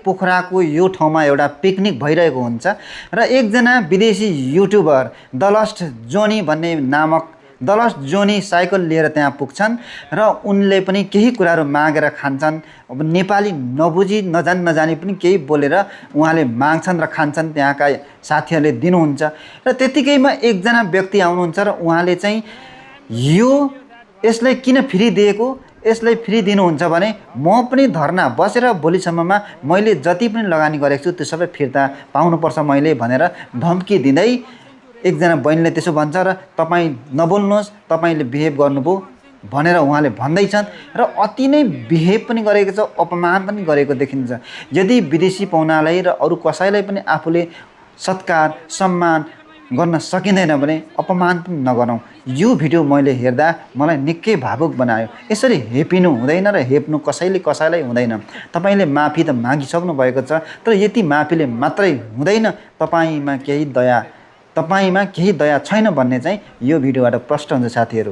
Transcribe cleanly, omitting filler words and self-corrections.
पोखराको यो ठाउँमा एउटा पिकनिक भइरहेको हुन्छ र एकजना विदेशी युट्युबर द लस्ट जोनी भन्ने नामक द लस्ट जोनी साइकल लिएर त्यहाँ पुग्छन् र उनले पनि केही कुराहरू मागेर खान्छन्। अब नेपाली नबुझी नजानी पनि केही बोलेर उहाँले माग्छन् र खान्छन्, त्यहाँका साथीहरूले दिनुहुन्छ र त्यतिकैमा एकजना व्यक्ति आउनुहुन्छ र उहाँले चाहिँ यसलाई किन फ्री दिएको, यसलाई फ्री दिनुहुन्छ भने म पनि धर्ना बसेर भोलिसम्ममा मैले जति पनि लगानी गरेको छु त्यो सबै फिर्ता पाउनुपर्छ मैले भनेर धम्की दिँदै एकजना बहिनीले त्यसो भन्छ र तपाईँ नबोल्नुहोस्, तपाईँले बिहेभ गर्नुभयो भनेर उहाँले भन्दैछन् र अति नै बिहेभ पनि गरेको छ, अपमान पनि गरेको देखिन्छ। यदि विदेशी पाहुनालाई र अरू कसैलाई पनि आफूले सत्कार सम्मान गर्न सकिँदैन भने अपमान पनि नगरौँ। यो भिडियो मैले हेर्दा मलाई निकै भावुक बनायो। यसरी हेपिनु हुँदैन र हेप्नु कसैलाई हुँदैन। तपाईले माफी त मागिसक्नु भएको छ, तर यति माफीले मात्रै हुँदैन, तपाईमा केही दया छैन भन्ने चाहिँ यो भिडियोबाट प्रष्ट हुन्छ साथीहरू।